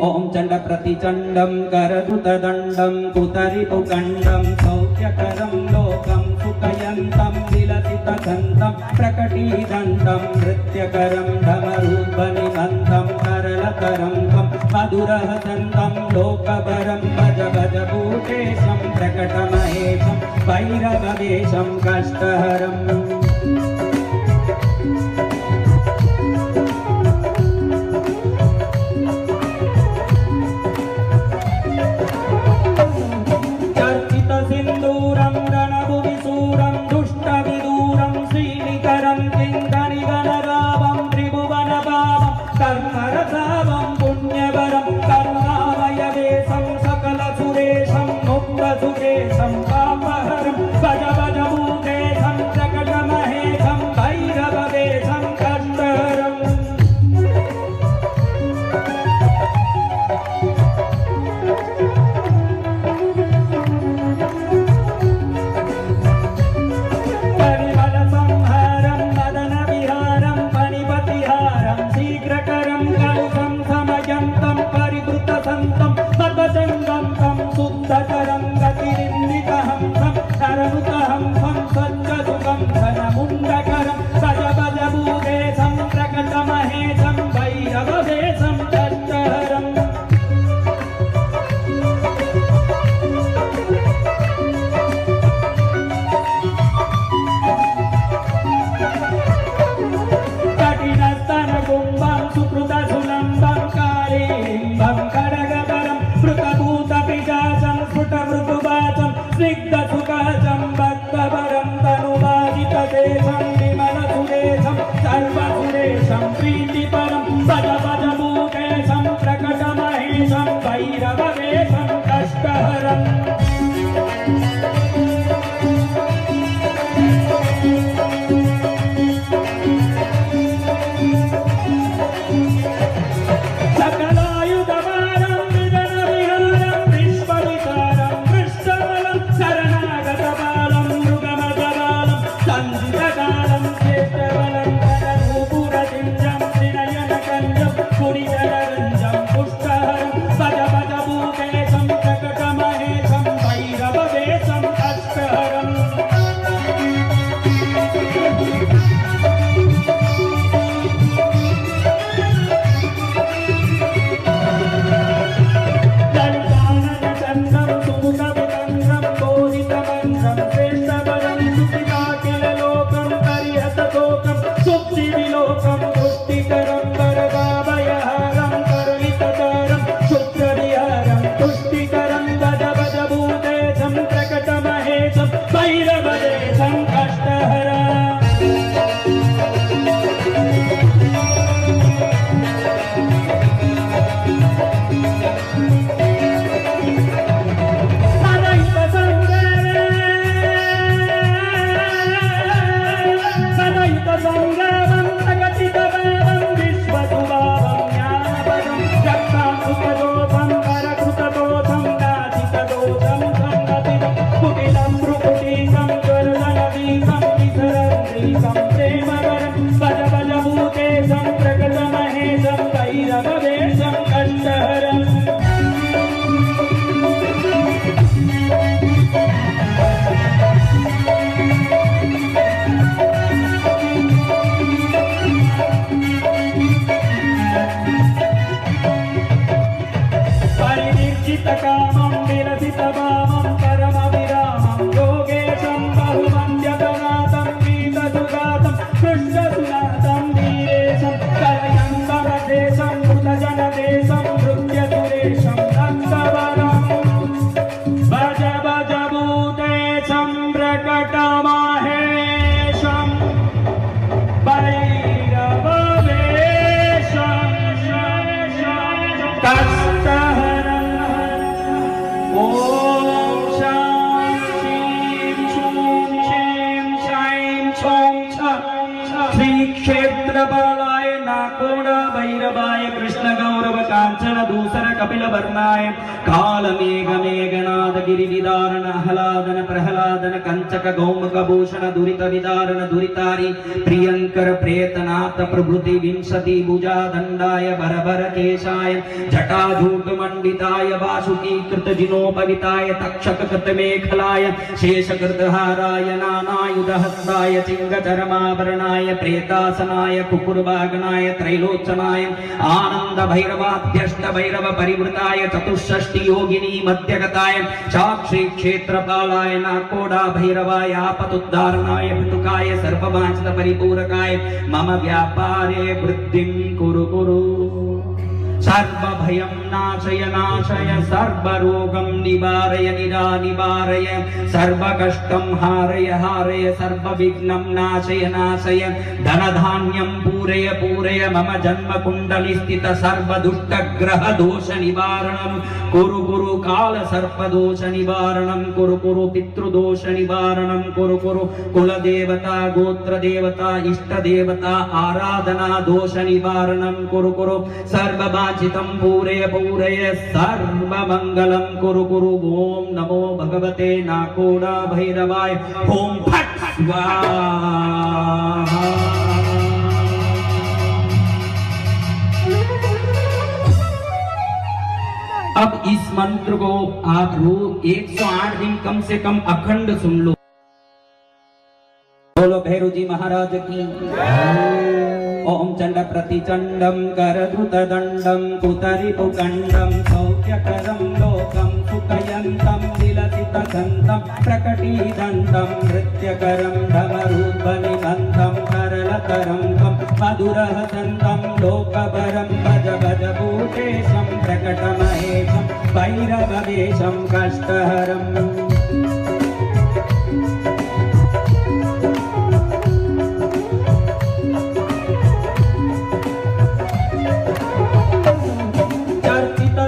ओम चंड प्रतिचंडम करदुतदंडम कुतरिपुकंडम सौख्यकरम लोकम सुखयंतम विलसितदंतम प्रकटीदंतम नृत्यकरम धमरूपनिमंतम करलकरम मधुरहदंतम लोकभरम भज भज भूतेशम प्रकटमहेशम भैरववेशम कष्टहरम श्री क्षेत्र बालाय नाकोड़ा भैरवाय कृष्ण गौरव कांचन दूसर कपिल वर्णाय कालमेघ मेघनाद गिरिविदारण आह्लादन प्रह्लादन कंचक गौमुख भूषण दुरित विदारण दुरितारी प्रियंकर प्रेतनाथ प्रभृति विंशति भुजा दंडाय बरबर केशाय जटाधूट मंडिताय वासुकी कृत जिनोपविताय तक्षक कृत मेखलाय शेषकृत हाराय नानायुध हस्ताय चिंग चरमाभरणाय प्रेतासनाय कुकुरवागनाय त्रैलोचनाय आनंद भैरवाध्यष्ट भैरव परिवृताय चतुष्षष्टि योगिनी मध्यगताय साक्षी क्षेत्रपालाय नाकोडा भैरवाय आपतुद्धारणाय पितुकाय सर्ववांछित परिपूरकाय मम व्यापारे वृद्धिं कुरु कुरु सर्वभयं नाशय नाशय सर्वरोगं निवारय निवारय सर्वकष्टं हारय हारय सर्वविघ्नं नाशय नाशय धनधान्यं पूरय पूरय मम जन्म कुण्डली स्थित सर्वदुष्टग्रह दोष निवारणं कुरु कुरु काल सर्पदोष निवारणं कुरु कुरु पितृदोष निवारणं कुरु कुरु कुलदेवता गोत्रदेवता इष्टदेवता आराधना दोष निवारणं कुरु कुरु सर्ववांछितं पूरय पूरय सर्वमंगलं कुरु कुरु ओम नमो भगवते नाकोडा भैरवाय ओम फट् स्वाहा। अब इस मंत्र को आप रोज 108 दिन कम से कम अखंड सुन लो। बोलो भैरव जी महाराज की। ओम चंड प्रतिचंडम करधुत दंडम कुतरिपुकंडम सौख्यकरम लोकम सुखयंतम विलसित संतम प्रकटीदंतम नृत्यकरम धमरूपनिबंधम करलतरंगम मधुरहसंतम लोकभरम भज भज भूतेशम प्रकटमहेशम भैरववेशम कष्टहरम।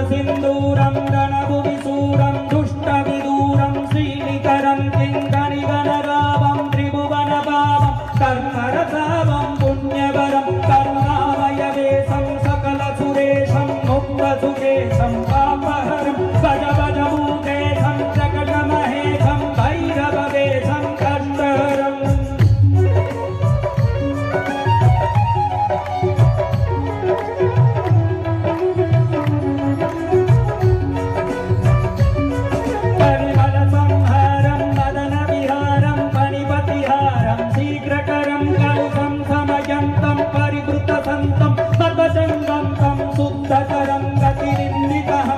सिंदूरं रणभुविसूरं दुष्टविदूरं श्रीनिकरं किङ्करिगणरावं त्रिभुवनभावं कर्मरसावं पुण्यवरं करुणामयवेशं सकलसुरेशं मुक्तसुकेशं पापहरं भज भज भूतेशं प्रकटमहेशं भैरववेशं कष्टहरम्। परिवृतसन्तं सर्वसंगं तं शुद्धकरं गतिनिन्दितः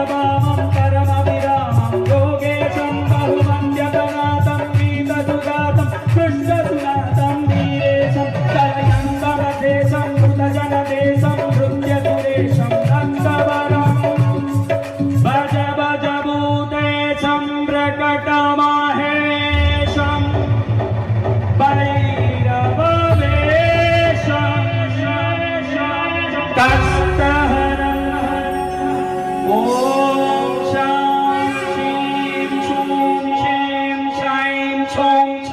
वामं परमविरामं योगेशं बहुवन्द्यतनाथं वीतसुजातं कृष्णसुनाथं वीरेशं कलयन्तमधेशं मृतजनदेशं नृत्यसुरेशं नन्दवरम् भज भज भूतेशं प्रकटमहेशं भैरववेशं कष्टहरं ॐ शां शीं छूं शीं शां छौं छ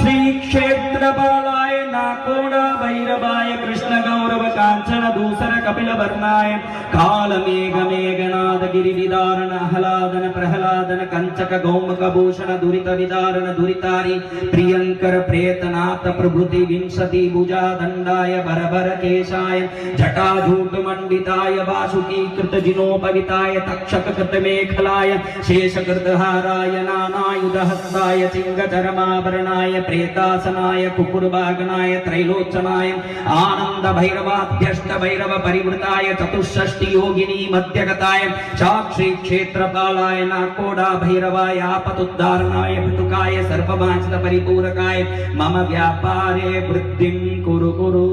श्रीक्षेत्रपालाय नाकोड भैरवाय कृष्ण गौरव कांचन दूसर कपिल वर्णाय कालमेघ मेघनाद गिरिविदारण आह्लादन प्रह्लादन कंचक गौमक भूषण दुरित विदारण दुरितारी प्रियंकर प्रेतनाथ प्रभृति विंशति भुजा दंडाय बरबर केशाय जटाधूट मंडिताय वासुकी कृत जिनोपविताय तक्षक कृत मेखलाय शेषकृत हाराय नानायुध हस्ताय चिंग चरमाभरणाय प्रेतासनाय कुकुरवागनाय त्रैलोचनाय आनंद भैरवाभ्यष्ट भैरव परिवृताय चतुष्षष्टि योगिनी मध्यगताय साक्षी क्षेत्रपालाय नाकोडा भैरवाय आपतुद्धारणाय भटुकाय सर्ववांछित परिपूरकाय मम व्यापारे वृद्धिं कुरु कुरु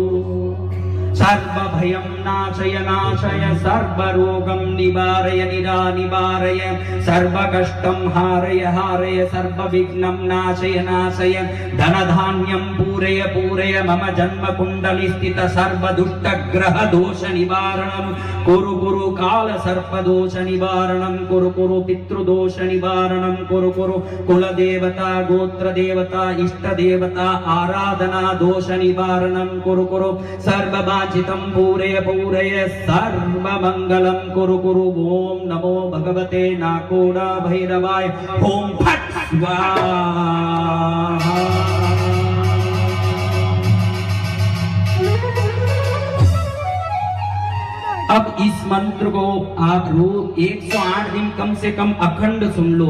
सर्वभयं नाशय नाशय सर्वरोगं निवारय निरानिवारय सर्वकष्टं हारय हारय सर्वविघ्नं नाशय नाशय धनधान्यं पूरय पूरय मम जन्म कुण्डली स्थित सर्वदुष्टग्रह दोष निवारणं कुरु कुरु काल सर्पदोष निवारणं कुरु कुरु पितृदोष निवारणं कुरु कुरु कुलदेवता गोत्रदेवता इष्टदेवता आराधना दोष निवारणं कुरु कुरु सर्ववांछितं पूरय पूरय सर्वमंगलं कुरु कुरु ओम नमो भगवते नाकोडा भैरवाय ओम फट् स्वाहा। अब इस मंत्र को आप रोज 108 दिन कम से कम अखंड सुन लो।